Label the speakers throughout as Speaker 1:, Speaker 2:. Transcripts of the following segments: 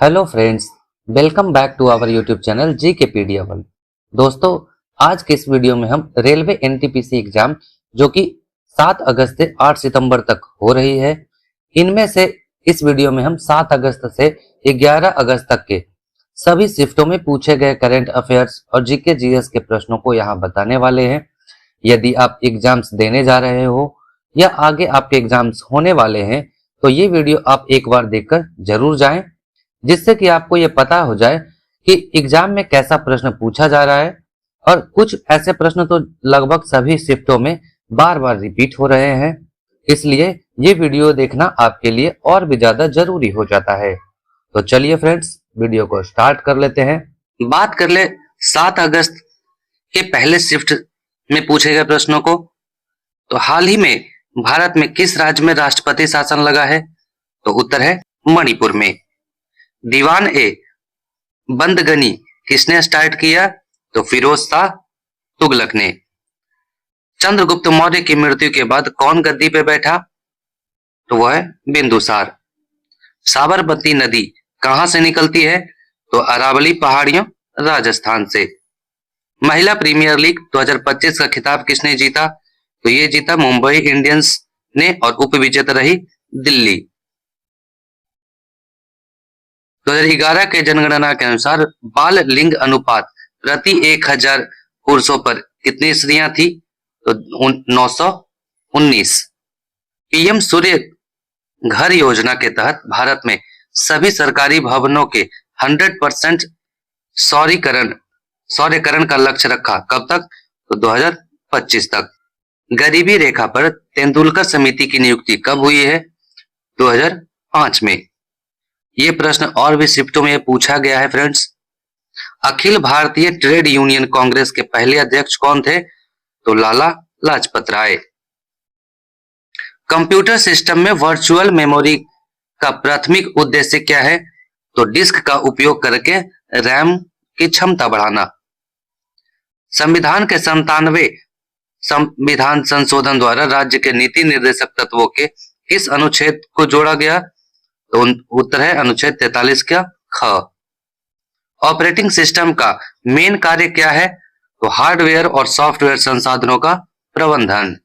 Speaker 1: Hello friends, welcome back to our YouTube channel GK pedia world. दोस्तों, आज के इस वीडियो में हम रेलवे एनटीपीसी एग्जाम जो कि 7 अगस्त से 8 सितंबर तक हो रही है, इनमें से इस वीडियो में हम 7 अगस्त से 11 अगस्त तक के सभी शिफ्टों में पूछे गए करंट अफेयर्स और जीके जीएस के प्रश्नों को यहाँ बताने वाले हैं। यदि आप एग्जाम्स देने जा रहे हो या आगे आपके एग्जाम्स होने वाले हैं तो ये वीडियो आप एक बार देखकर जरूर जाएं, जिससे कि आपको ये पता हो जाए कि एग्जाम में कैसा प्रश्न पूछा जा रहा है। और कुछ ऐसे प्रश्न तो लगभग सभी शिफ्टों में बार बार रिपीट हो रहे हैं, इसलिए ये वीडियो देखना आपके लिए और भी ज्यादा जरूरी हो जाता है। तो चलिए फ्रेंड्स, वीडियो को स्टार्ट कर लेते हैं। बात कर ले 7 अगस्त के पहले शिफ्ट में पूछे गए प्रश्नों को। तो हाल ही में भारत में किस राज्य में राष्ट्रपति शासन लगा है? तो उत्तर है मणिपुर में। दीवान ए बंदगनी किसने स्टार्ट किया? तो फिरोज शाह तुगलक ने। चंद्रगुप्त मौर्य की मृत्यु के बाद कौन गद्दी पे बैठा? तो वह है बिंदुसार। साबरमती नदी कहां से निकलती है? तो अरावली पहाड़ियों राजस्थान से। महिला प्रीमियर लीग 2025 का खिताब किसने जीता? तो ये जीता मुंबई इंडियंस ने और उप विजेता रही दिल्ली। 2011 के जनगणना के अनुसार बाल लिंग अनुपात प्रति 1000 पुरुषों पर कितनी स्त्रियां थी? तो 919। पीएम सूर्य घर योजना के तहत भारत में सभी सरकारी भवनों के 100% सौरीकरण का लक्ष्य रखा। कब तक? तो 2025 तक। गरीबी रेखा पर तेंदुलकर समिति की नियुक्ति कब हुई है? 2005 में। ये प्रश्न और भी शिफ्टों में पूछा गया है friends. Akhil Bharatiya trade union Congress के पहले अध्यक्ष कौन थे? तो लाला लाजपत राय। कंप्यूटर सिस्टम में वर्चुअल मेमोरी का प्राथमिक उद्देश्य क्या है? तो डिस्क का उपयोग करके रैम की क्षमता बढ़ाना। संविधान के 97वें संविधान संशोधन द्वारा राज्य के नीति निर्देशक तत्वों के किस अनुच्छेद को जोड़ा गया? तो उत्तर है अनुच्छेद 43 का ख। ऑपरेटिंग सिस्टम का मेन कार्य क्या है? तो हार्डवेयर और सॉफ्टवेयर संसाधनों का प्रबंधन।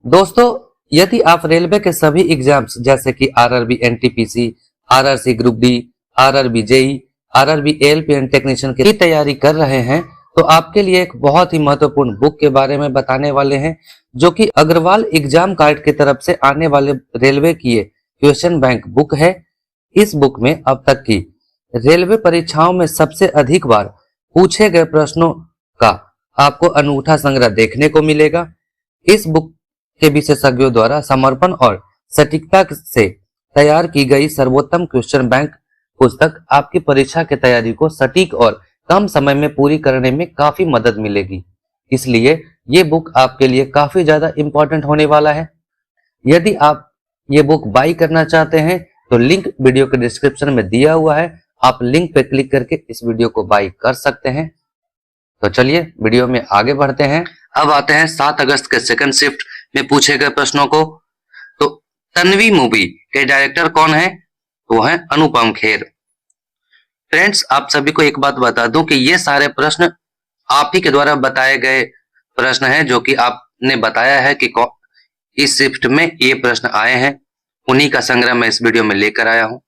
Speaker 1: दोस्तों, यदि आप रेलवे के सभी एग्जाम्स जैसे कि RRB NTPC, RRC group D, RRB JE, RRB ALP technician की तैयारी कर रहे हैं तो आपके लिए एक बहुत ही महत्वपूर्ण बुक के बारे में बताने वाले हैं, जो कि अग्रवाल एग्जाम गाइड की तरफ से आने वाले रेलवे की क्वेश्चन बैंक बुक है। इस बुक में अब तक की रेलवे परीक्षाओं में सबसे अधिक बार पूछे गए प्रश्नों का आपको अनूठा संग्रह देखने को मिलेगा। इस बुक के विशेषज्ञों द्वारा समर्पण और सटीकता से तैयार की गई सर्वोत्तम क्वेश्चन बैंक पुस्तक आपकी परीक्षा की तैयारी को सटीक और कम समय में पूरी करने में काफी मदद मिलेगी। इसलिए ये बुक आपके लिए काफी ज्यादा इंपॉर्टेंट होने वाला है। यदि आप ये बुक बाई करना चाहते हैं तो लिंक वीडियो के डिस्क्रिप्शन में दिया हुआ है, आप लिंक पे क्लिक करके इस वीडियो को बाई कर सकते हैं। तो चलिए वीडियो में आगे बढ़ते हैं। अब आते हैं 7 अगस्त के सेकंड शिफ्ट में पूछे गए प्रश्नों को। तो तन्वी मूवी के डायरेक्टर कौन है? वो है अनुपम खेर। फ्रेंड्स, आप सभी को एक बात बता दूं कि ये सारे प्रश्न आप ही के द्वारा बताए गए प्रश्न हैं, जो कि आपने बताया है कि इस शिफ्ट में ये प्रश्न आए हैं। उन्हीं का संग्रह मैं इस वीडियो में लेकर आया हूं।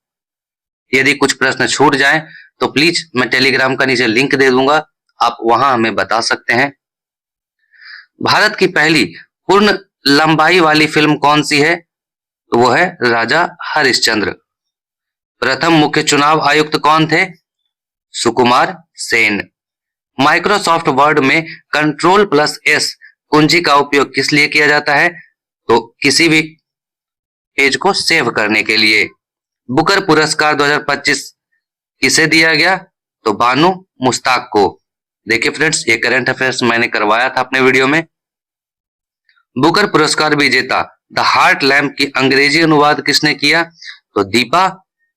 Speaker 1: यदि कुछ प्रश्न छूट जाएं तो प्लीज मैं टेलीग्राम का नीचे लिंक दे दूंगा, आप वहां हमें बता सकते हैं। भारत की पहली पूर्ण लंबाई वाली फिल्म कौन सी है? तो वो है राजा हरिश्चंद्र। प्रथम मुख्य चुनाव आयुक्त कौन थे? सुकुमार सेन। माइक्रोसॉफ्ट वर्ड में Ctrl+S कुंजी का उपयोग किस लिए किया जाता है? तो किसी भी पेज को सेव करने के लिए। बुकर पुरस्कार 2025 किसे दिया गया? तो बानू मुश्ताक को। देखिए फ्रेंड्स, ये करंट अफेयर्स मैंने करवाया था अपने वीडियो में। बुकर पुरस्कार विजेता द हार्ट लैम्प की अंग्रेजी अनुवाद किसने किया? तो दीपा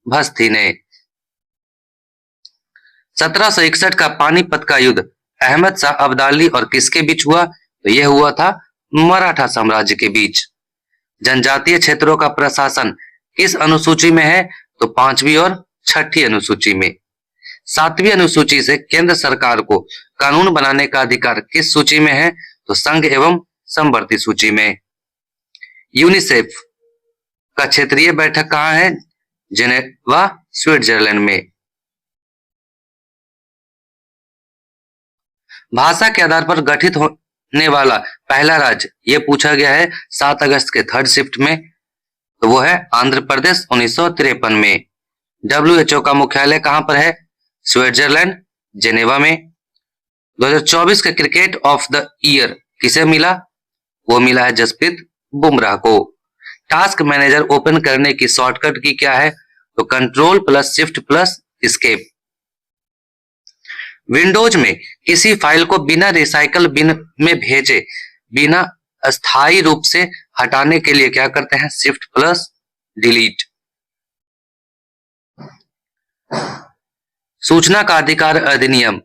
Speaker 1: भस्ती ने। 1761 का पानीपत का युद्ध अहमद शाह अब्दाली और किसके बीच हुआ? तो यह हुआ था मराठा साम्राज्य के बीच। जनजातीय क्षेत्रों का प्रशासन किस अनुसूची में है? तो 5वीं और छठी अनुसूची में। 7वीं अनुसूची से केंद्र सरकार को कानून बनाने का अधिकार किस सूची में है? तो संघ एवं समवर्ती सूची में। यूनिसेफ का क्षेत्रीय बैठक कहाँ है? जेनेवा, स्विट्जरलैंड में। भाषा के आधार पर गठित होने वाला पहला राज्य ये पूछा गया है 7 अगस्त के थर्ड शिफ्ट में, तो वो है आंध्र प्रदेश 1953 में। WHO का मुख्यालय कहां पर है? स्विट्जरलैंड, जेनेवा में। 2024 का क्रिकेट ऑफ द ईयर किसे मिला? वो मिला है जसप्रीत बुमराह को। टास्क मैनेजर ओपन करने की शॉर्टकट की क्या है? तो control plus shift plus escape. Windows में किसी फाइल को बिना रिसाइकल बिन में भेजे बिना अस्थायी रूप से हटाने के लिए क्या करते हैं? Shift plus delete. सूचना का अधिकार अधिनियम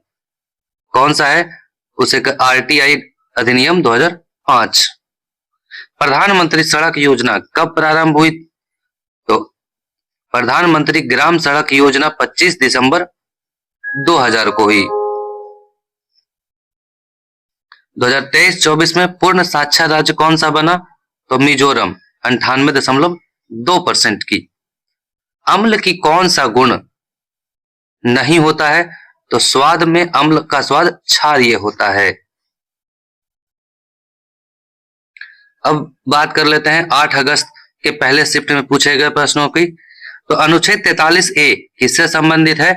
Speaker 1: कौन सा है? उसे RTI अधिनियम 2005। प्रधानमंत्री सड़क योजना कब प्रारंभ हुई? तो प्रधानमंत्री ग्राम सड़क योजना 25 दिसंबर 2000 को हुई। 2023-24 में पूर्ण साक्षर राज्य कौन सा बना? तो मिजोरम 98.2% की। अम्ल की कौन सा गुण नहीं होता है? तो स्वाद में अम्ल का स्वाद क्षारीय होता है। अब बात कर लेते हैं 8 अगस्त के पहले शिफ्ट में पूछे गए प्रश्नों की। तो अनुच्छेद 43A किससे संबंधित है?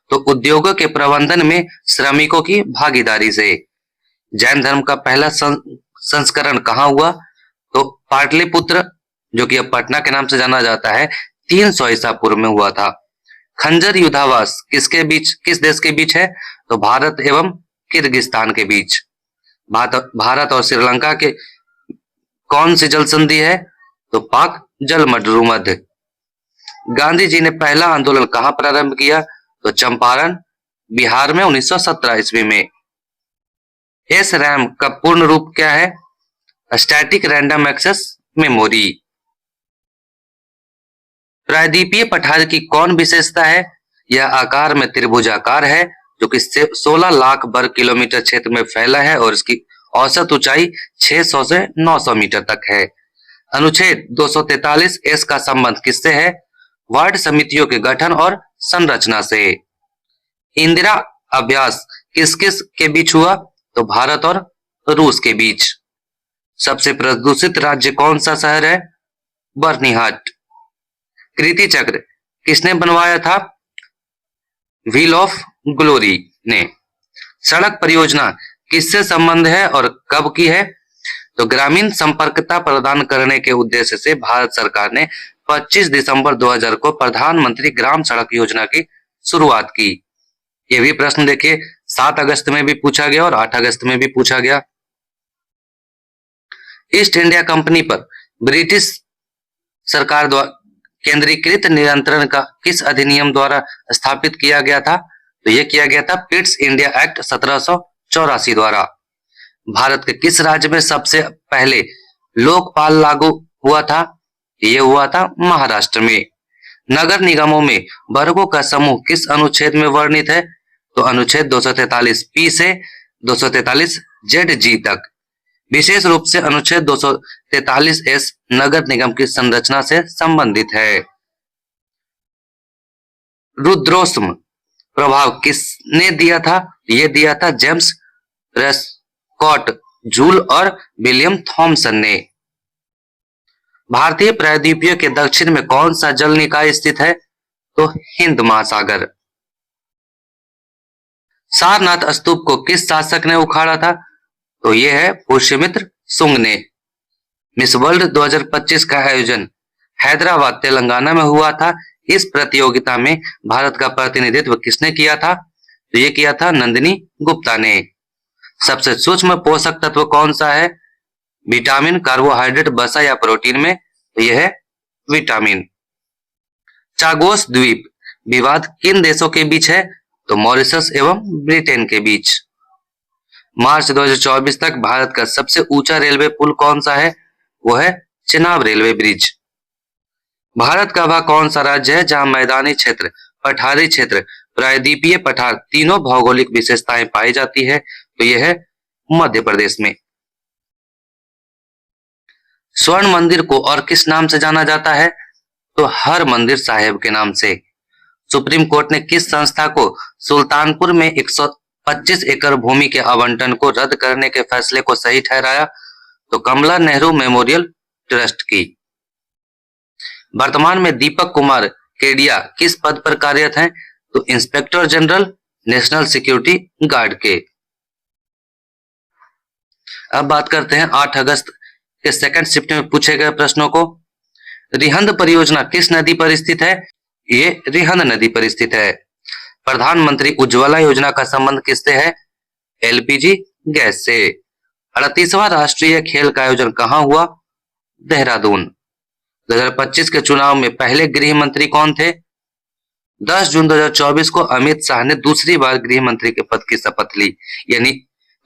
Speaker 1: तो उद्योगों के प्रबंधन में श्रमिकों की भागीदारी से। जैन धर्म का पहला संस्करण कहाँ हुआ? तो पाटलिपुत्र, जो कि अब पटना के नाम से जाना जाता है, 300 ईसा पूर्व में हुआ था। खंजर युद्धाभ्यास किसके बीच, किस देश के बीच है? तो भारत एवं किर्गिस्तान के बीच। भारत और श्रीलंका के कौन सी जल संधि है? तो पाक जलमंडल मध्य। गांधी जी ने पहला आंदोलन कहां प्रारंभ किया? तो चंपारण, बिहार में 1917 ईस्वी में। SRAM का पूर्ण रूप क्या है? Static random access memory. प्रायद्वीपीय पठार की कौन विशेषता है? यह आकार में त्रिभुजाकार है, जो कि 16 लाख वर्ग किलोमीटर क्षेत्र में फैला है और इसकी औसत ऊंचाई 600 से 900 मीटर तक है। अनुच्छेद 243S का संबंध किससे है? वार्ड समितियों के गठन और संरचना से। इंदिरा अभ्यास किस किस के बीच हुआ? तो भारत और रूस के बीच। सबसे प्रदूषित राज्य कौन सा शहर है? बर्निहाट। कीर्ति चक्र किसने बनवाया था? व्हील ऑफ ग्लोरी ने। सड़क परियोजना किससे संबंध है और कब की है? तो ग्रामीण संपर्कता प्रदान करने के उद्देश्य से भारत सरकार ने 25 दिसंबर 2000 को प्रधानमंत्री ग्राम सड़क योजना की शुरुआत की। ये भी प्रश्न देखिए 7 अगस्त में भी पूछा गया और 8 अगस्त में भी पूछा गया। ईस्ट इंडिया कंपनी पर ब्रिटिश सरकार द्वारा केंद्रीकृत नियंत्रण का किस अधिनियम द्वारा स्थापित किया गया था? तो यह किया गया था पिट्स इंडिया एक्ट 1784 द्वारा। भारत के किस राज्य में सबसे पहले लोकपाल लागू हुआ था? यह हुआ था महाराष्ट्र में। नगर निगमों में वर्गों का समूह किस अनुच्छेद में वर्णित है? तो अनुच्छेद 243P से 243ZG तक। विशेष रूप से अनुच्छेद 243S नगर निगम की संरचना से संबंधित है। रुद्रोष्म प्रभाव किसने दिया था? यह दिया था जेम्स प्रेस्कॉट जूल और विलियम थॉमसन ने। भारतीय प्रायद्वीपीय के दक्षिण में कौन सा जल निकाय स्थित है? तो हिंद महासागर। सारनाथ स्तूप को किस शासक ने उखाड़ा था? तो यह है पुष्यमित्र सुंग ने। मिस वर्ल्ड 2025 का आयोजन हैदराबाद तेलंगाना में हुआ था। इस प्रतियोगिता में भारत का प्रतिनिधित्व किसने किया था? तो यह किया था नंदिनी गुप्ता ने। सबसे सूक्ष्म पोषक तत्व कौन सा है? विटामिन, कार्बोहाइड्रेट, वसा या प्रोटीन में? तो यह है विटामिन। चागोस द्वीप विवाद किन देशों के बीच है? तो मॉरिशस एवं ब्रिटेन के बीच। मार्च 2024 तक भारत का सबसे ऊंचा रेलवे पुल कौन सा है? वो है चेनाब रेलवे ब्रिज। भारत का वह कौन सा राज्य है जहां मैदानी क्षेत्र पठारी क्षेत्र, प्रायद्वीपीय पठार तीनों भौगोलिक विशेषताएं पाई जाती है, तो यह है मध्य प्रदेश में। स्वर्ण मंदिर को और किस नाम से जाना जाता है? तो हर मंदिर साहिब के नाम से। सुप्रीम कोर्ट ने किस संस्था को सुल्तानपुर में 125 एकड़ भूमि के आवंटन को रद्द करने के फैसले को सही ठहराया? तो कमला नेहरू मेमोरियल ट्रस्ट की। वर्तमान में दीपक कुमार केडिया किस पद पर कार्यरत हैं? तो inspector general national security guard के। अब बात करते हैं 8 अगस्त के सेकंड शिफ्ट में पूछे गए प्रश्नों को। रिहंद परियोजना किस नदी पर स्थित है? ये रिहंद नदी पर स्थित है। प्रधानमंत्री उज्ज्वला योजना का संबंध किससे है? एलपीजी गैस से। 38वां राष्ट्रीय खेल का आयोजन कहां हुआ? देहरादून। 2025 के चुनाव में पहले गृह मंत्री कौन थे? 10 जून 2024 को अमित शाह ने दूसरी बार गृह मंत्री के पद की शपथ ली, यानी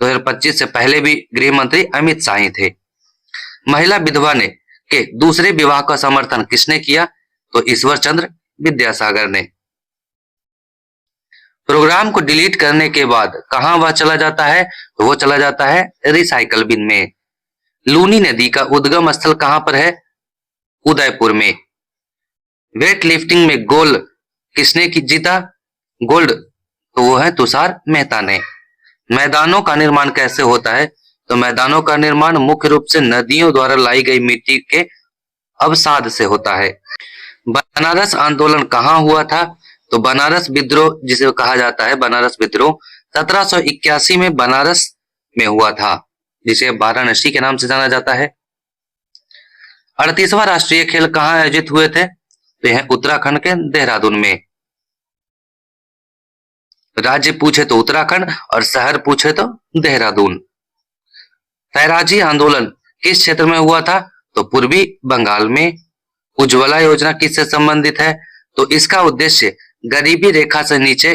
Speaker 1: 2025 से पहले भी गृह मंत्री अमित शाह ही थे। महिला विधवा ने के दूसरे विवाह का समर्थन किसने किया? तो ईश्वर चंद्र विद्यासागर ने। प्रोग्राम को डिलीट करने के बाद कहां वह चला जाता है? तो वो चला जाता है रिसाइकल बिन में। लूनी नदी का उद्गम स्थल कहां पर है? उदयपुर में। वेट लिफ्टिंग में गोल्ड किसने जीता? गोल्ड तो वो है तुषार मेहता ने। मैदानों का निर्माण कैसे होता है? तो मैदानों का निर्माण मुख्य रूप से नदियों द्वारा लाई गई मिट्टी के अवसाद से होता है। बनारस आंदोलन कहां हुआ था? तो बनारस विद्रोह जिसे कहा जाता है बनारस विद्रोह 1781 में बनारस में हुआ था, जिसे वाराणसी के नाम से जाना जाता है। 38वां राष्ट्रीय खेल कहां आयोजित हुए थे? तो यह उत्तराखंड के देहरादून में। राज्य पूछे तो उत्तराखंड और शहर पूछे तो देहरादून। फैराजी आंदोलन किस क्षेत्र में हुआ था? तो पूर्वी बंगाल में। उज्ज्वला योजना किससे संबंधित है? तो इसका उद्देश्य गरीबी रेखा से नीचे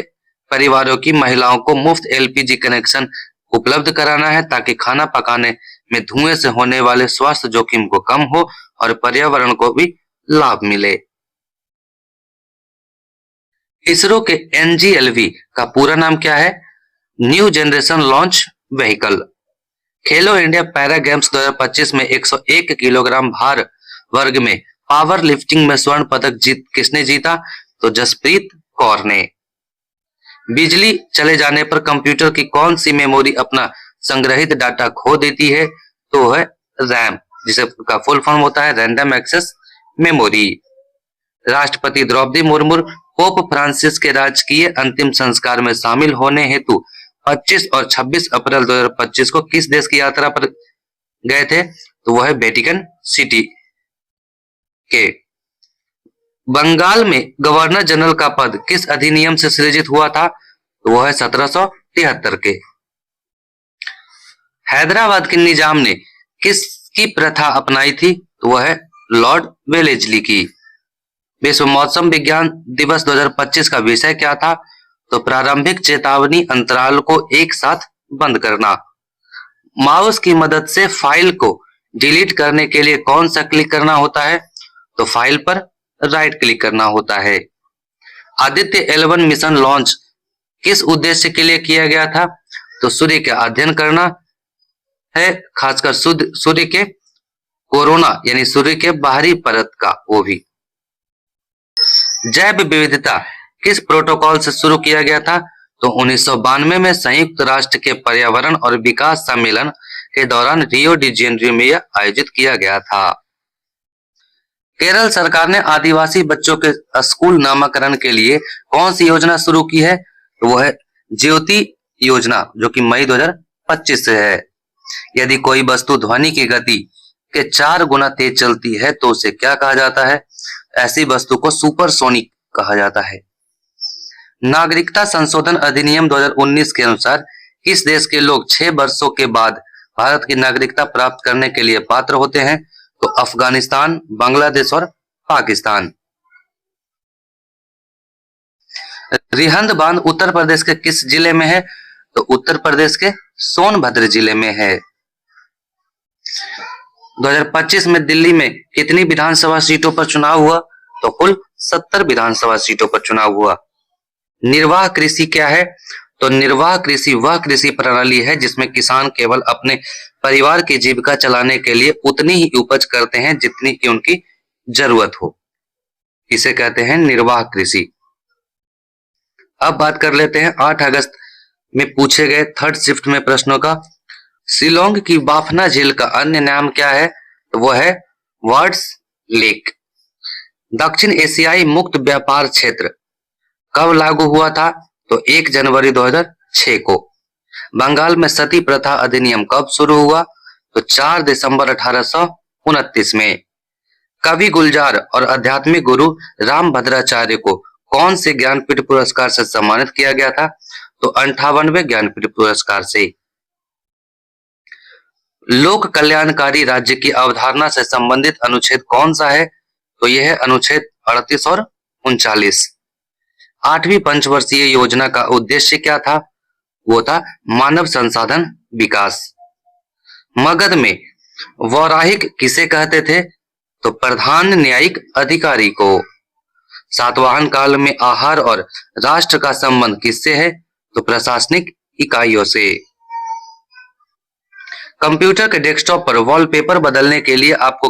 Speaker 1: परिवारों की महिलाओं को मुफ्त एलपीजी कनेक्शन उपलब्ध कराना है, ताकि खाना पकाने में धुएं से होने वाले स्वास्थ्य जोखिम को कम हो और पर्यावरण को भी लाभ मिले। इसरो के एनजीएलवी का पूरा नाम क्या है? New generation launch vehicle. खेलो इंडिया पैरा गेम्स 2025 में 101 किलोग्राम भार वर्ग में पावर लिफ्टिंग में स्वर्ण पदक किसने जीता? तो जसप्रीत कौर ने। बिजली चले जाने पर कंप्यूटर की कौन सी मेमोरी अपना संग्रहित डाटा खो देती है? तो है रैम, जिसे का फुल फॉर्म होता है रैंडम एक्सेस मेमोरी। राष्ट्रपति द्रौपदी मुर्मू पोप फ्रांसिस के राजकीय अंतिम संस्कार में शामिल होने हेतु 25 और 26 अप्रैल 2025 को किस देश की यात्रा पर गए थे? तो वह है वेटिकन सिटी के। बंगाल में गवर्नर जनरल का पद किस अधिनियम से सृजित हुआ था? तो वह है 1773 के। हैदराबाद के निजाम ने किसकी प्रथा अपनाई थी? तो वह है लॉर्ड वेलेस्ली की। विश्व मौसम विज्ञान दिवस 2025 का विषय क्या था? तो प्रारंभिक चेतावनी अंतराल को एक साथ बंद करना। माउस की मदद से फाइल को डिलीट करने के लिए कौन सा क्लिक करना होता है? तो फाइल पर राइट क्लिक करना होता है। आदित्य 11 मिशन लॉन्च किस उद्देश्य के लिए किया गया था? तो सूर्य का अध्ययन करना है, खासकर सूर्य के कोरोना यानी सूर्य के बाहरी परत का, वो भी। जैव विविधता किस प्रोटोकॉल से शुरू किया गया था? तो 1992 में संयुक्त राष्ट्र के पर्यावरण और विकास सम्मेलन के दौरान रियो डी जेनेरियो में यह आयोजित किया गया था। केरल सरकार ने आदिवासी बच्चों के स्कूल नामकरण के लिए कौन सी योजना शुरू की है? तो वो है ज्योति योजना, जो कि मई 2025 से है। यदि कोई वस्तु ध्वनि की गति के 4 गुना तेज चलती है तो उसे क्या कहा जाता है? ऐसी वस्तु को सुपरसोनिक कहा जाता है। नागरिकता संशोधन अधिनियम 2019 के अनुसार किस देश के लोग 6 वर्षों के बाद भारत की नागरिकता प्राप्त करने के लिए पात्र होते हैं? तो अफगानिस्तान, बांग्लादेश और पाकिस्तान। रिहंद बांध उत्तर प्रदेश के किस जिले में है? तो उत्तर प्रदेश के सोनभद्र जिले में है। 2025 में दिल्ली में कितनी विधानसभा सीटों पर चुनाव हुआ? तो कुल 70 विधानसभा सीटों पर चुनाव हुआ। निर्वाह कृषि क्या है? तो निर्वाह कृषि वह कृषि प्रणाली है जिसमें किसान केवल अपने परिवार की जीविका चलाने के लिए उतनी ही उपज करते हैं जितनी की उनकी जरूरत हो। इसे कहते हैं निर्वाह कृषि। अब बात कर लेते हैं 8 अगस्त में पूछे गए थर्ड शिफ्ट में प्रश्नों का। शिलोंग की बाफना झील का अन्य नाम क्या है? तो वो है वर्ड्स लेक। दक्षिण एशियाई मुक्त व्यापार क्षेत्र कब लागू हुआ था? तो 1 जनवरी 2006 को। बंगाल में सती प्रथा अधिनियम कब शुरू हुआ? तो 4 दिसंबर 1829 में। कवि गुलजार और आध्यात्मिक गुरु रामभद्राचार्य को कौन से ज्ञानपीठ पुरस्कार से सम्मानित किया गया था? तो 58वें ज्ञानपीठ पुरस्कार से। लोक कल्याणकारी राज्य की अवधारणा से संबंधित अनुच्छेद कौन सा है? तो यह है अनुच्छेद 38 और 39। 8वीं पंचवर्षीय योजना का उद्देश्य क्या था? वो था मानव संसाधन विकास। मगध में वौराहिक किसे कहते थे? तो प्रधान न्यायिक अधिकारी को। सातवाहन काल में आहार और राष्ट्र का संबंध किससे है? तो प्रशासनिक इकाइयों से। कंप्यूटर के डेस्कटॉप पर वॉलपेपर बदलने के लिए आपको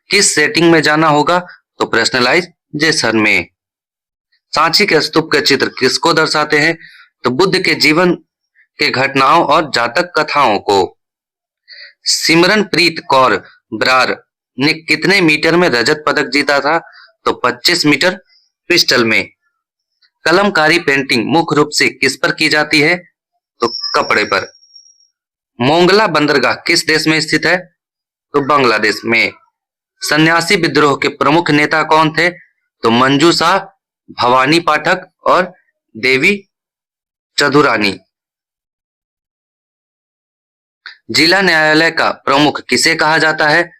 Speaker 1: किस सेटिंग में जाना होगा? तो पर्सनलाइजेशन में। सांची के स्तूप के चित्र किसको दर्शाते हैं? तो बुद्ध के जीवन के घटनाओं और जातक कथाओं को। सिमरनप्रीत कौर बरार ने कितने मीटर में रजत पदक जीता था? तो 25 मीटर पिस्टल में। कलमकारी पेंटिंग मुख्य रूप से किस पर की जाती है? तो कपड़े पर। मोंगला बंदरगाह किस देश में स्थित है? तो बांग्लादेश में। सन्यासी विद्रोह के प्रमुख नेता कौन थे? तो मंजू शाह, भवानी पाठक और देवी चंदुरानी। जिला न्यायालय का प्रमुख किसे कहा जाता है?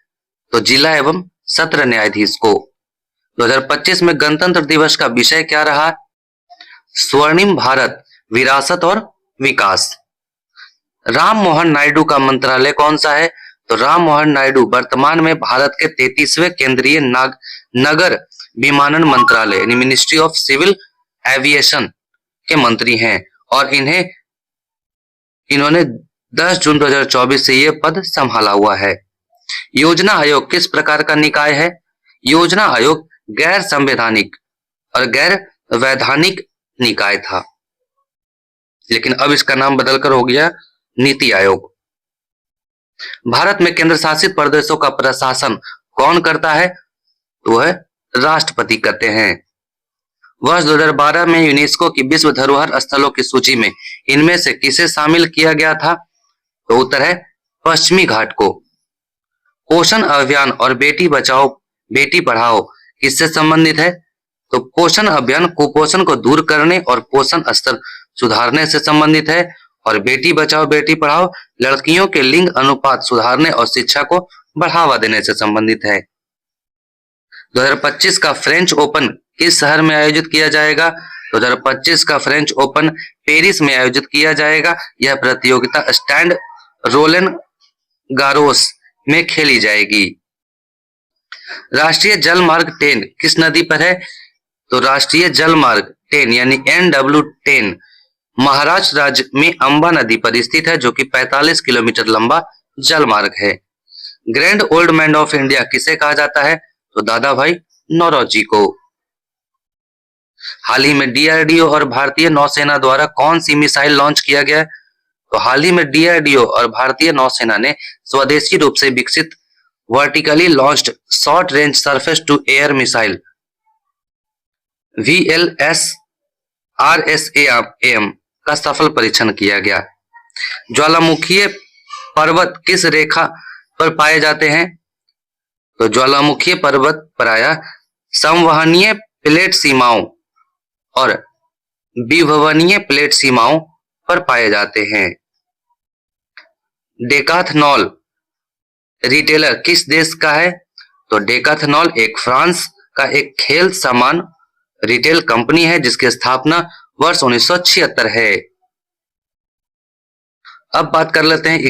Speaker 1: तो जिला एवं सत्र न्यायाधीश को। 2025 में गणतंत्र दिवस का विषय क्या रहा? स्वर्णिम भारत, विरासत और विकास। राम मोहन नायडू का मंत्रालय कौन सा है? तो राम मोहन नायडू वर्तमान में भारत के 33वें केंद्रीय नगर विमानन मंत्रालय यानी मिनिस्ट्री ऑफ सिविल एविएशन के मंत्री हैं और इन्होंने 10 जून 2024 से यह पद संभाला हुआ है। योजना आयोग किस प्रकार का निकाय है? योजना आयोग गैर संवैधानिक और गैर वैधानिक निकाय था, लेकिन अब इसका नाम बदलकर हो गया नीति आयोग। भारत में केंद्र शासित प्रदेशों का प्रशासन कौन करता है? तो वह राष्ट्रपति करते हैं। वर्ष 2012 में यूनेस्को की विश्व धरोहर स्थलों की सूची में इनमें से किसे शामिल किया गया था? तो उत्तर है पश्चिमी घाट को। पोषण अभियान और बेटी बचाओ बेटी पढ़ाओ किससे संबंधित है? तो पोषण अभियान कुपोषण को दूर करने और पोषण स्तर सुधारने से संबंधित है और बेटी बचाओ बेटी पढ़ाओ लड़कियों के लिंग अनुपात सुधारने और शिक्षा को बढ़ावा देने से संबंधित है। 2025 का फ्रेंच ओपन किस शहर में आयोजित किया जाएगा? 2025 का फ्रेंच ओपन पेरिस में आयोजित किया जाएगा। यह प्रतियोगिता स्टैंड रोलेन गारोस में खेली जाएगी। राष्ट्रीय जल मार्ग 10 किस नदी पर है? तो राष्ट्रीय जल मार्ग 10 यानी NW10 महाराष्ट्र राज्य में अंबा नदी पर स्थित है, जो कि 45 किलोमीटर लंबा जल मार्ग है। Grand old man of India किसे कहा जाता है? तो दादा भाई नौरोजी को। हाल ही में डीआरडीओ और भारतीय नौसेना द्वारा कौन सी मिसाइल लॉन्च किया गया? तो हाल ही में डीआरडीओ और भारतीय नौसेना ने स्वदेशी रूप से विकसित vertically launched short range surface to air missile VLSRSAM का सफल परीक्षण किया गया। ज्वालामुखीय पर्वत किस रेखा पर पाए जाते हैं? तो ज्वालामुखीय पर्वत प्रायः संवहनीय प्लेट सीमाओं और विभवनीय प्लेट सीमाओं पर पाए जाते हैं। डेकाथनॉल रिटेलर किस देश का है? तो डेकाथनॉल एक फ्रांस का एक खेल सामान रिटेल कंपनी है जिसकी स्थापना वर्ष 1976 है। अब बात कर लेते हैं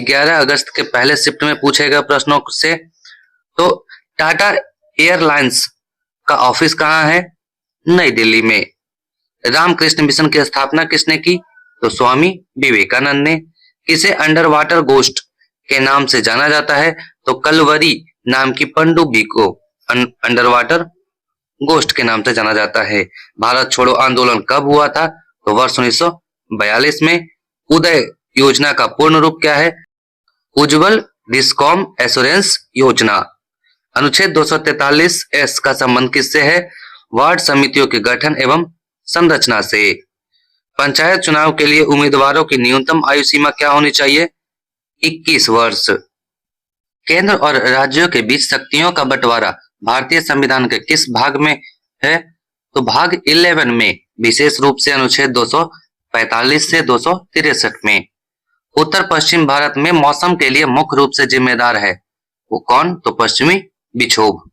Speaker 1: 11 अगस्त के पहले शिफ्ट में पूछे गए प्रश्नों से। तो टाटा एयरलाइंस का ऑफिस कहाँ है? नई दिल्ली में। रामकृष्ण मिशन की स्थापना किसने की? तो स्वामी विवेकानंद ने। किसे अंडर वाटर गोस्ट के नाम से जाना जाता है? तो कलवरी नाम की पनडुब्बी को अंडर वाटर गोस्ट के नाम से जाना जाता है। भारत छोड़ो आंदोलन कब हुआ था? तो वर्ष 1942 में। उदय योजना का पूर्ण रूप क्या है? उज्जवल डिस्कॉम एश्योरेंस योजना। अनुच्छेद 243 का संबंध किससे है? वार्ड समितियों के गठन एवं संरचना से। पंचायत चुनाव के लिए उम्मीदवारों की न्यूनतम आयु सीमा क्या होनी चाहिए? 21 वर्ष। केंद्र और राज्यों के बीच शक्तियों का बंटवारा भारतीय संविधान के किस भाग में है? तो भाग 11 में, विशेष रूप से अनुच्छेद 245 से 263 में। उत्तर पश्चिम भारत में मौसम के लिए मुख्य रूप से जिम्मेदार है वो कौन? तो पश्चिमी विक्षोभ।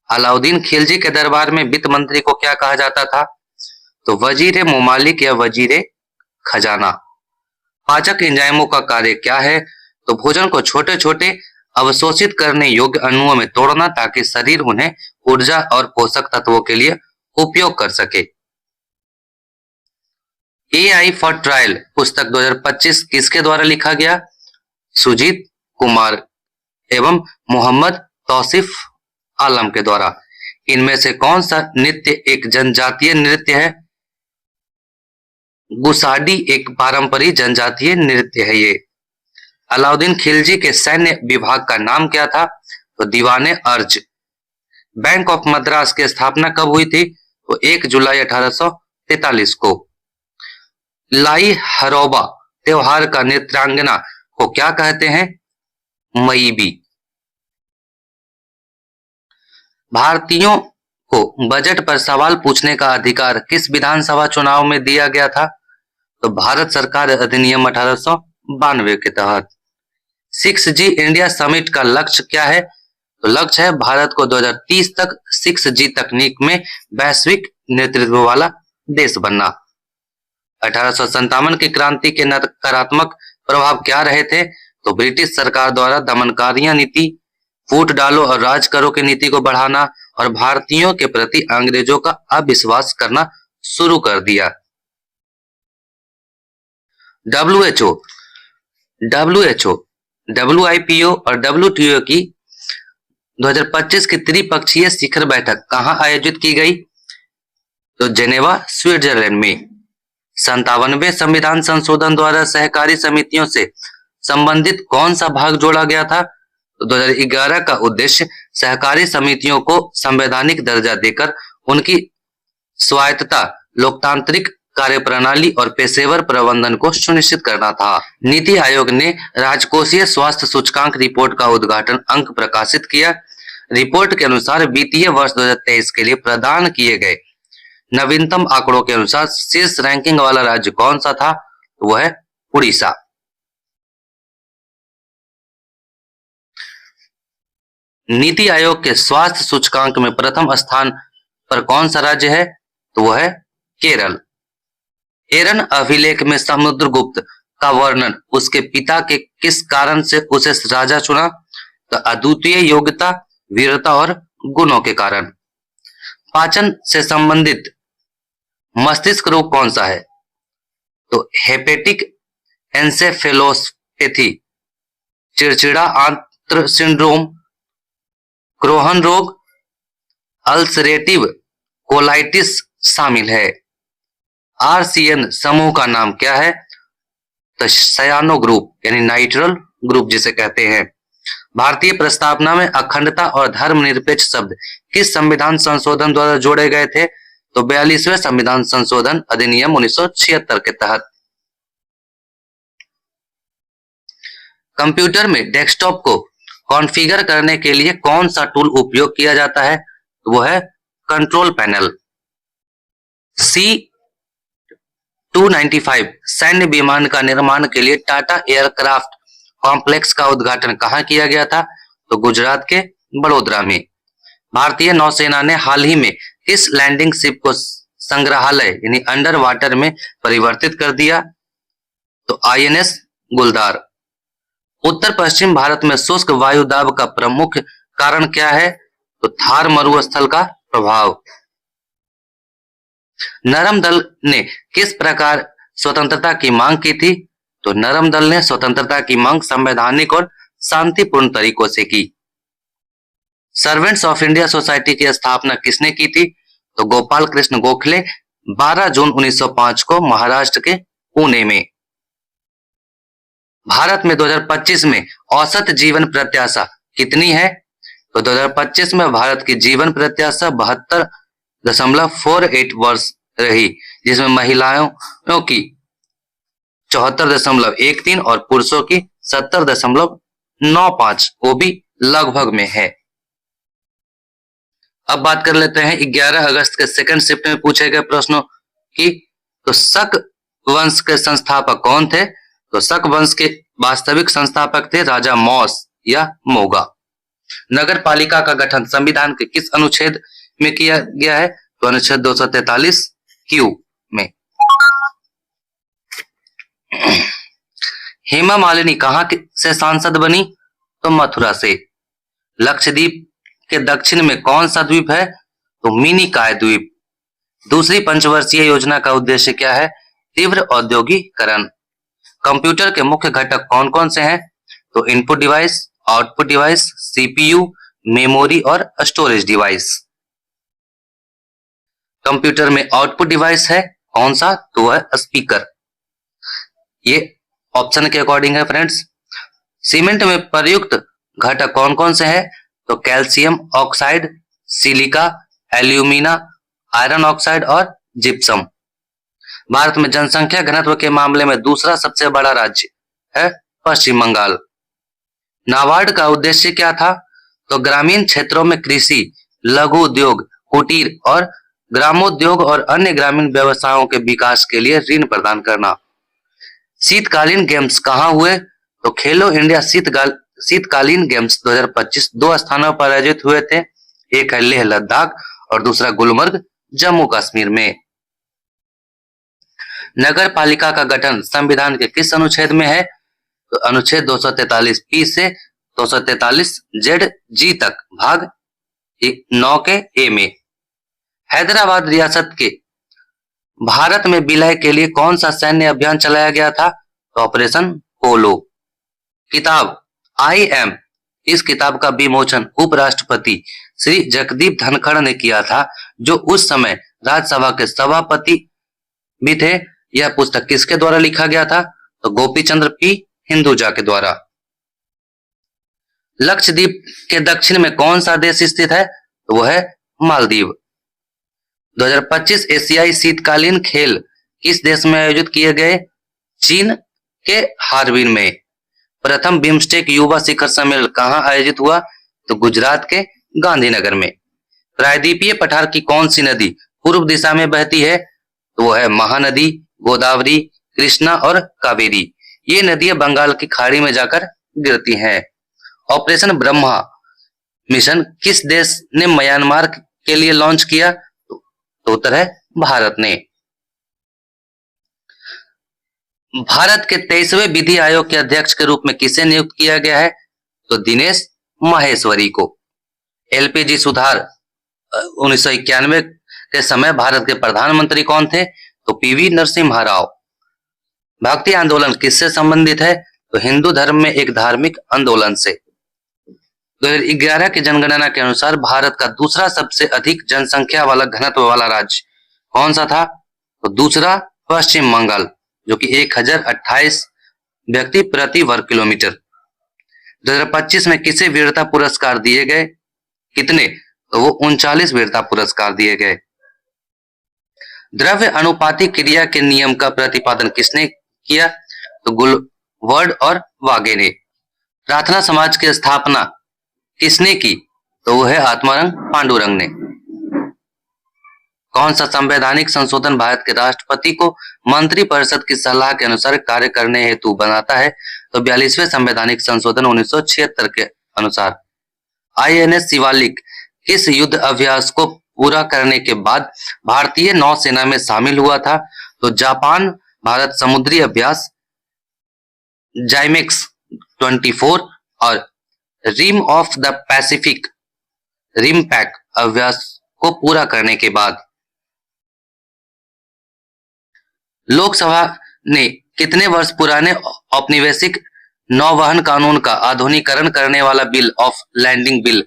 Speaker 1: अलाउद्दीन खिलजी के दरबार में वित्त मंत्री को क्या कहा जाता था? तो वजीर मुमालिक या वजीर खजाना। पाचक एंजाइमों का कार्य क्या है? तो भोजन को छोटे छोटे अवशोषित करने योग्य अणुओं में तोड़ना ताकि शरीर उन्हें ऊर्जा और पोषक तत्वों के लिए उपयोग कर सके। AI फॉर ट्रायल पुस्तक 2025 किसके द्वारा लिखा गया? सुजीत कुमार एवं मोहम्मद तौसीफ आलम के द्वारा। इनमें से कौन सा नृत्य एक जनजातीय नृत्य है? गुसाडी एक पारंपरिक जनजातीय नृत्य है ये। अलाउद्दीन खिलजी के सैन्य विभाग का नाम क्या था? तो दीवाने अर्ज। बैंक ऑफ मद्रास की स्थापना कब हुई थी? तो 1 जुलाई 1843 को। लाई हरोबा त्योहार का नृत्यांगना को क्या कहते हैं? मईबी। भारतीयों को बजट पर सवाल पूछने का अधिकार किस विधानसभा चुनाव में दिया गया था? तो भारत सरकार अधिनियम 1892 के तहत। 6G इंडिया समिट का लक्ष्य क्या है? तो लक्ष्य है भारत को 2030 तक 6G तकनीक में वैश्विक नेतृत्व वाला देश बनना। 1857 की क्रांति के नकारात्मक प्रभाव क्या रहे थे? तो ब्रिटिश सरकार द्वारा दमनकारियां नीति, फूट डालो और राज करो की नीति को बढ़ाना और भारतीयों के प्रति अंग्रेजों का अविश्वास करना शुरू कर दिया। WHO, WIPO और WTO की 2025 की त्रिपक्षीय शिखर बैठक कहां आयोजित की गई? तो जेनेवा स्विट्जरलैंड में। 57वें संविधान संशोधन द्वारा सहकारी समितियों से संबंधित कौन सा भाग जोड़ा गया था? तो 2011 का उद्देश्य सहकारी समितियों को संवैधानिक दर्जा देकर उनकी स्वायत्तता, लोकतांत्रिक कार्यप्रणाली और पेशेवर प्रबंधन को सुनिश्चित करना था। नीति आयोग ने राजकोषीय स्वास्थ्य सूचकांक रिपोर्ट का उद्घाटन अंक प्रकाशित किया। रिपोर्ट के अनुसार वित्तीय वर्ष 2023 के लिए प्रदान किए गए नवीनतम आंकड़ों के अनुसार शीर्ष रैंकिंग वाला राज्य कौन सा था? तो वह है उड़ीसा। नीति आयोग के स्वास्थ्य सूचकांक में प्रथम स्थान पर कौन सा राज्य है? तो वह है केरल। एरन अभिलेख में समुद्रगुप्त का वर्णन उसके पिता के किस कारण से उसे राजा चुना? तो अद्वितीय योग्यता, वीरता और गुणों के कारण। पाचन से संबंधित मस्तिष्क रोग कौन सा है? तो हेपेटिक एन्सेफेलोपैथी, चिड़चिड़ा आंत्र सिंड्रोम, क्रोहन रोग, अल्सरेटिव कोलाइटिस शामिल है। RCN समूह का नाम क्या है? तो सयानो ग्रुप यानी नाइट्रल ग्रुप जिसे कहते हैं। भारतीय प्रस्तावना में अखंडता और धर्मनिरपेक्ष शब्द किस संविधान संशोधन द्वारा जोड़े गए थे? तो 42वें संविधान संशोधन अधिनियम 1976 के तहत। कंप्यूटर में डेस्कटॉप को कॉन्फ़िगर करने के लिए कौन सा टूल उपयोग किया जाता है? तो वो है कंट्रोल पैनल। C-295 सैन्य विमान का निर्माण के लिए टाटा एयरक्राफ्ट कॉम्प्लेक्स का उद्घाटन कहां किया गया था? तो गुजरात के बड़ोदरा में। भारतीय नौसेना ने हाल ही में किस लैंडिंग शिप को संग्रहालय यानी अंडर वाटर में परिवर्तित कर दिया? तो INS गुलदार। उत्तर पश्चिम भारत में शुष्क वायु दाब का प्रमुख कारण क्या है? तो थार मरुस्थल का प्रभाव। नरम दल ने किस प्रकार स्वतंत्रता की मांग की थी? तो नरम दल ने स्वतंत्रता की मांग संवैधानिक और शांतिपूर्ण तरीकों से की। सर्वेंट्स ऑफ इंडिया सोसाइटी की स्थापना किसने की थी? तो गोपाल कृष्ण गोखले 12 जून 1905 को महाराष्ट्र के पुणे में। भारत में 2025 में औसत जीवन प्रत्याशा कितनी है? तो 2025 में भारत की जीवन प्रत्याशा 72.48 वर्ष रही, जिसमें महिलाओं की 74.13 और पुरुषों की 70.95, वो भी लगभग में है। अब बात कर लेते हैं 11 अगस्त के सेकंड शिफ्ट में पूछे गए प्रश्नों की। तो शक वंश के संस्थापक कौन थे? तो शक वंश के वास्तविक संस्थापक थे राजा मौस या मोगा। नगर पालिका का गठन संविधान के किस अनुच्छेद में किया गया है? तो अनुच्छेद 243 क्यू में। हेमा मालिनी कहां से सांसद बनी? तो मथुरा से। लक्षद्वीप के दक्षिण में कौन सा द्वीप है? तो मिनिकॉय द्वीप। दूसरी पंचवर्षीय योजना का उद्देश्य क्या है? तीव्र औद्योगिकरण। कंप्यूटर के मुख्य घटक कौन कौन से हैं? तो input device, output device, CPU, memory और स्टोरेज डिवाइस। कंप्यूटर में आउटपुट डिवाइस है कौन सा? तो वह स्पीकर। ये ऑप्शन के अकॉर्डिंग है फ्रेंड्स। सीमेंट में प्रयुक्त घटक कौन कौन से हैं? तो calcium oxide, silica, alumina, iron oxide और जिप्सम। भारत में जनसंख्या घनत्व के मामले में दूसरा सबसे बड़ा राज्य है पश्चिम बंगाल। नाबार्ड का उद्देश्य क्या था? तो ग्रामीण क्षेत्रों में कृषि, लघु उद्योग, कुटीर और ग्रामोद्योग और अन्य ग्रामीण व्यवसायों के विकास के लिए ऋण प्रदान करना। शीतकालीन गेम्स कहाँ हुए? तो खेलो इंडिया शीतकालीन गेम्स 2025 दो स्थानों पर आयोजित हुए थे। एक है लेह लद्दाख और दूसरा गुलमर्ग जम्मू कश्मीर में। नगर पालिका का गठन संविधान के किस अनुच्छेद में है? तो अनुच्छेद 243 पी से 243 जेड जी तक भाग 9 के ए में। हैदराबाद रियासत के भारत में विलय के लिए कौन सा सैन्य अभियान चलाया गया था? तो ऑपरेशन पोलो। किताब आई एम, इस किताब का विमोचन उपराष्ट्रपति श्री जगदीप धनखड़ ने किया था, जो उस समय राज्यसभा के सभापति भी थे। यह पुस्तक किसके द्वारा लिखा गया था? तो गोपी चंद्र पी हिंदुजा के द्वारा। लक्षद्वीप के दक्षिण में कौन सा देश स्थित है? तो वह है मालदीव। 2025 एशियाई शीतकालीन खेल किस देश में आयोजित किए गए? चीन के हार्बिन में। प्रथम बिम्स्टेक युवा शिखर सम्मेलन कहां आयोजित हुआ? तो गुजरात के गांधीनगर में। प्रायद्वीपीय पठार की कौन सी नदी पूर्व दिशा में बहती है? तो वह है महानदी, गोदावरी, कृष्णा और कावेरी। ये नदियां बंगाल की खाड़ी में जाकर गिरती हैं। ऑपरेशन ब्रह्मा मिशन किस देश ने म्यांमार के लिए लॉन्च किया? तो उत्तर है भारत ने। भारत के 23वें विधि आयोग के अध्यक्ष के रूप में किसे नियुक्त किया गया है? तो दिनेश माहेश्वरी को। एलपीजी सुधार 1991 के समय भारत के प्रधानमंत्री कौन थे? तो पीवी नरसिम्हा राव। भक्ति आंदोलन किससे संबंधित है? तो हिंदू धर्म में एक धार्मिक आंदोलन से। 2011 की जनगणना के अनुसार भारत का दूसरा सबसे अधिक जनसंख्या वाला घनत्व वाला राज्य कौन सा था? तो दूसरा पश्चिम बंगाल, जो कि 1028 व्यक्ति प्रति वर्ग किलोमीटर। 2025 में किसे वीरता पुरस्कार दिए गए? कितने? तो वो 39 वीरता पुरस्कार दिए गए। द्रव्य अनुपाती क्रिया के नियम का प्रतिपादन किसने किया? तो गुलवर्ड और वागे ने। प्रार्थना समाज की स्थापना किसने की? तो वो है आत्माराम पांडुरंग ने। कौन सा संवैधानिक संशोधन भारत के राष्ट्रपति को मंत्रिपरिषद की सलाह के अनुसार कार्य करने हेतु बनाता है? तो 42वें संवैधानिक संशोधन 1976 के अनुसार। आईएनएस शिवालिक किस युद्ध अभ्यास को पूरा करने के बाद भारतीय नौसेना में शामिल हुआ था? तो जापान भारत समुद्री अभ्यास जाइमेक्स 24 और rim of the Pacific RIMPAC अभ्यास को पूरा करने के बाद लोकसभा ने कितने वर्ष पुराने औपनिवेशिक नौवहन कानून का आधुनिकीकरण करने वाला बिल ऑफ लैंडिंग बिल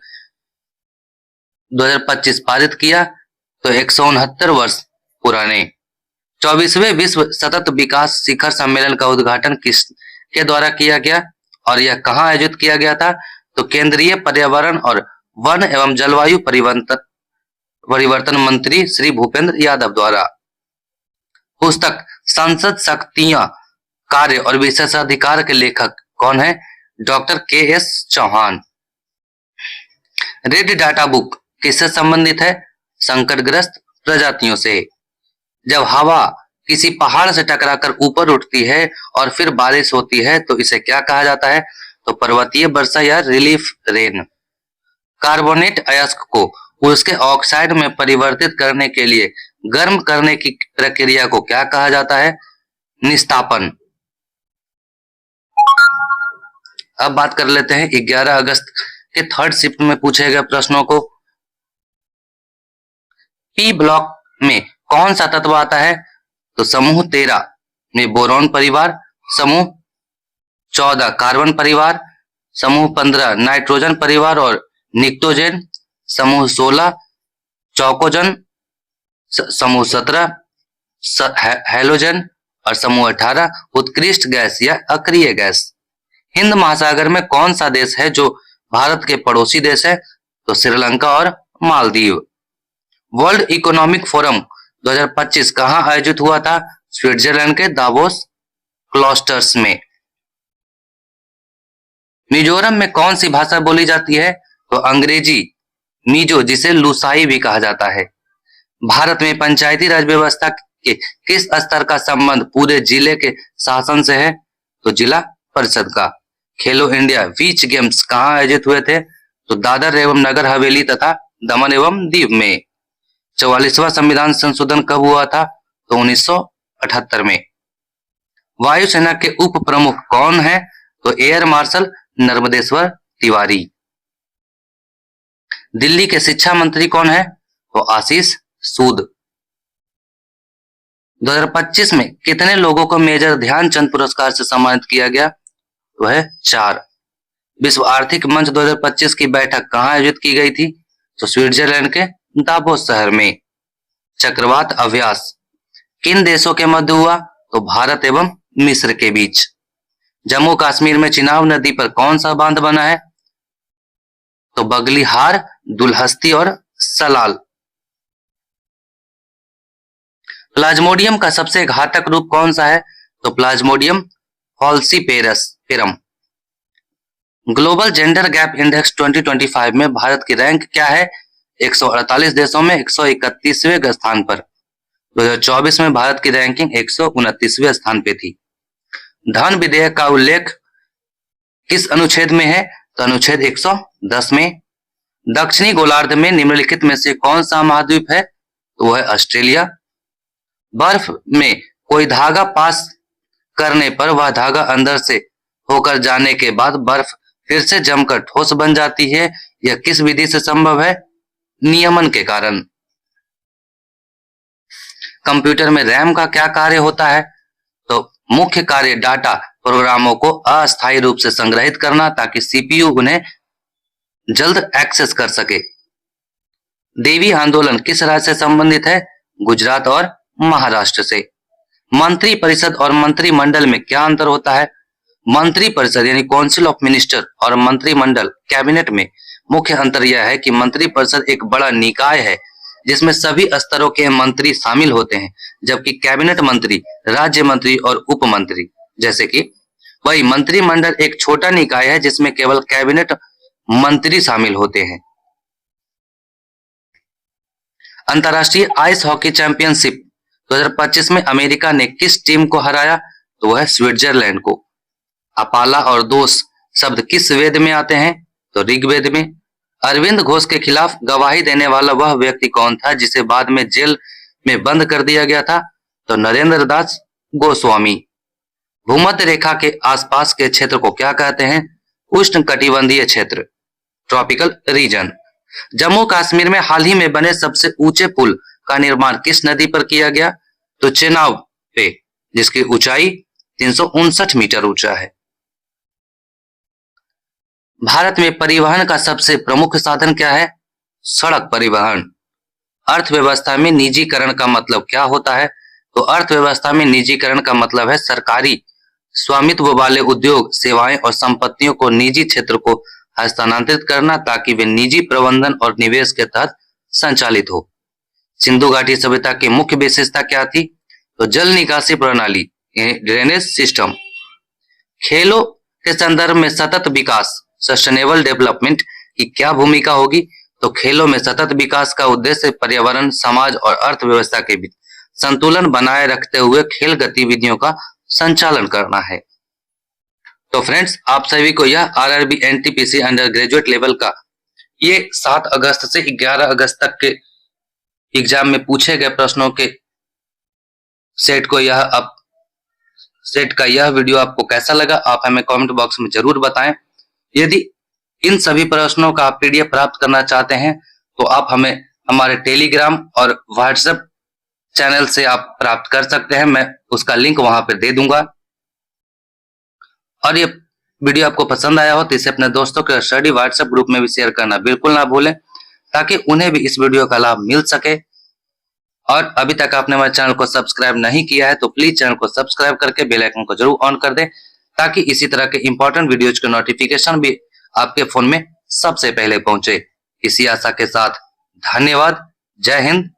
Speaker 1: 2025 पारित किया? तो 169 वर्ष पुराने। 24वें विश्व सतत विकास शिखर सम्मेलन का उद्घाटन किसके द्वारा किया गया और यह कहां आयोजित किया गया था? तो केंद्रीय पर्यावरण और वन एवं जलवायु परिवर्तन मंत्री श्री भूपेंद्र यादव द्वारा। पुस्तक संसद शक्तियां कार्य और विशेषाधिकार के लेखक कौन है? Doctor K S. Chauhan. Red data book किससे संबंधित है? संकटग्रस्त प्रजातियों से। जब हवा किसी पहाड़ से टकराकर ऊपर उठती है और फिर बारिश होती है तो इसे क्या कहा जाता है? तो पर्वतीय वर्षा या रिलीफ रेन। कार्बोनेट अयस्क को उसके ऑक्साइड में परिवर्तित करने के लिए गर्म करने की प्रक्रिया को क्या कहा जाता है? निस्तापन। अब बात कर लेते हैं 11 अगस्त के थर्ड शिफ्ट में पूछे गए प्रश्नों को। पी ब्लॉक में कौन सा तत्व आता है? तो समूह 13 में बोरॉन परिवार, समूह 14 कार्बन परिवार, समूह 15 नाइट्रोजन परिवार और निक्टोजेन, समूह 16 चौकोजन, समूह 17 हैलोजन और समूह 18 उत्कृष्ट गैस या अक्रिय गैस। हिंद महासागर में कौन सा देश है जो भारत के पड़ोसी देश है? तो श्रीलंका और मालदीव। वर्ल्ड इकोनॉमिक फोरम 2025 कहां आयोजित हुआ था? स्विट्जरलैंड के दावोस क्लस्टर्स में। मिजोरम में कौन सी भाषा बोली जाती है? तो अंग्रेजी मिजो, जिसे लुसाई भी कहा जाता है। भारत में पंचायती राज व्यवस्था के किस स्तर का संबंध पूरे जिले के शासन से है? तो जिला परिषद का। खेलो इंडिया बीच गेम्स कहां आयोजित हुए थे? तो दादर एवं नगर हवेली तथा दमन एवं दीव में। 44वां संविधान संशोधन कब हुआ था? तो 1978 में। वायुसेना के उप प्रमुख कौन है? तो एयर मार्शल नर्मदेश्वर तिवारी। दिल्ली के शिक्षा मंत्री कौन है? तो आशीष सूद। 2025 में कितने लोगों को मेजर ध्यानचंद पुरस्कार से सम्मानित किया गया? तो है 4। विश्व आर्थिक मंच 2025 की बैठक कहां आयोजित की गई थी? तो स्विट्जरलैंड के दावोस शहर में। चक्रवात अभ्यास किन देशों के मध्य हुआ? तो भारत एवं मिस्र के बीच। जम्मू कश्मीर में चिनाब नदी पर कौन सा बांध बना है? तो बगलिहार, दुल्हस्ती और सलाल। प्लाज्मोडियम का सबसे घातक रूप कौन सा है? तो plasmodium falciparum. Global gender gap index 2025 में भारत की रैंक क्या है? 148 देशों में 131वें स्थान पर। 2024 में भारत की रैंकिंग 129वें स्थान पे थी। धन विधेयक का उल्लेख किस अनुच्छेद में है? तो अनुच्छेद 110 में। दक्षिणी गोलार्ध में निम्नलिखित में से कौन सा महाद्वीप है? तो वह है ऑस्ट्रेलिया। बर्फ में कोई धागा पास करने पर वह धागा अंदर से होकर जाने के बाद बर्फ फिर से जमकर ठोस बन जाती है। यह किस विधि से संभव है? नियमन के कारण। कंप्यूटर में रैम का क्या कार्य होता है? तो मुख्य कार्य डाटा प्रोग्रामों को अस्थायी रूप से संग्रहित करना ताकि सीपीयू उन्हें जल्द एक्सेस कर सके। देवी आंदोलन किस राज्य से संबंधित है? गुजरात और महाराष्ट्र से। मंत्री परिषद और मंत्रिमंडल में क्या अंतर होता है? मंत्री परिषद यानी काउंसिल ऑफ मिनिस्टर और मंत्रिमंडल कैबिनेट में मुख्य अंतर यह है कि मंत्री परिषद एक बड़ा निकाय है जिसमें सभी स्तरों के मंत्री शामिल होते हैं, जबकि कैबिनेट मंत्री, राज्य मंत्री और उप मंत्री जैसे कि वही मंत्रिमंडल एक छोटा निकाय है जिसमें केवल कैबिनेट मंत्री शामिल होते हैं। अंतर्राष्ट्रीय आइस हॉकी चैंपियनशिप 2025 में अमेरिका ने किस टीम को हराया? तो वह स्विट्जरलैंड को। अपाला और दोष शब्द किस वेद में आते हैं? तो ऋग्वेद में। अरविंद घोष के खिलाफ गवाही देने वाला वह व्यक्ति कौन था जिसे बाद में जेल में बंद कर दिया गया था? तो नरेंद्र दास गोस्वामी। भूमध्य रेखा के आसपास के क्षेत्र को क्या कहते हैं? उष्ण कटिबंधीय क्षेत्र, ट्रॉपिकल रीजन। जम्मू कश्मीर में हाल ही में बने सबसे ऊंचे पुल का निर्माण किस नदी पर किया गया? तो चेनाब पे, जिसकी ऊंचाई 359 मीटर ऊंचा है। भारत में परिवहन का सबसे प्रमुख साधन क्या है? सड़क परिवहन। अर्थव्यवस्था में निजीकरण का मतलब क्या होता है? तो अर्थव्यवस्था में निजीकरण का मतलब है सरकारी स्वामित्व वाले उद्योग, सेवाएं और संपत्तियों को निजी क्षेत्र को हस्तांतरित करना ताकि वे निजी प्रबंधन और निवेश के तहत संचालित हो। सिंधु घाटी सभ्यता की मुख्य विशेषता क्या थी? तो जल निकासी प्रणाली, ड्रेनेज सिस्टम। खेलों के संदर्भ में सतत विकास, सस्टेनेबल डेवलपमेंट की क्या भूमिका होगी? तो खेलों में सतत विकास का उद्देश्य पर्यावरण, समाज और अर्थव्यवस्था के बीच संतुलन बनाए रखते हुए खेल गतिविधियों का संचालन करना है। तो फ्रेंड्स, आप सभी को यह RRB NTPC under graduate level का ये 7 अगस्त से 11 अगस्त तक के एग्जाम में पूछे गए प्रश्नों के सेट का यह वीडियो आपको कैसा लगा, आप हमें कमेंट बॉक्स में जरूर बताएं। यदि इन सभी प्रश्नों का आप पीडीएफ प्राप्त करना चाहते हैं तो आप हमें हमारे टेलीग्राम और व्हाट्सएप चैनल से आप प्राप्त कर सकते हैं। मैं उसका लिंक वहां पे दे दूंगा। और ये वीडियो आपको पसंद आया हो तो इसे अपने दोस्तों के स्टडी व्हाट्सएप ग्रुप में भी शेयर करना बिल्कुल ना भूलें, ताकि उन्हें भी इस वीडियो का लाभ मिल सके। और अभी तक आपने हमारे चैनल को सब्सक्राइब नहीं किया है तो प्लीज चैनल को सब्सक्राइब करके बेल आइकन को जरूर ऑन कर दें, ताकि इसी तरह के इंपॉर्टेंट वीडियोज के नोटिफिकेशन भी आपके फोन में सबसे पहले पहुंचे। इसी आशा के साथ धन्यवाद। जय हिंद,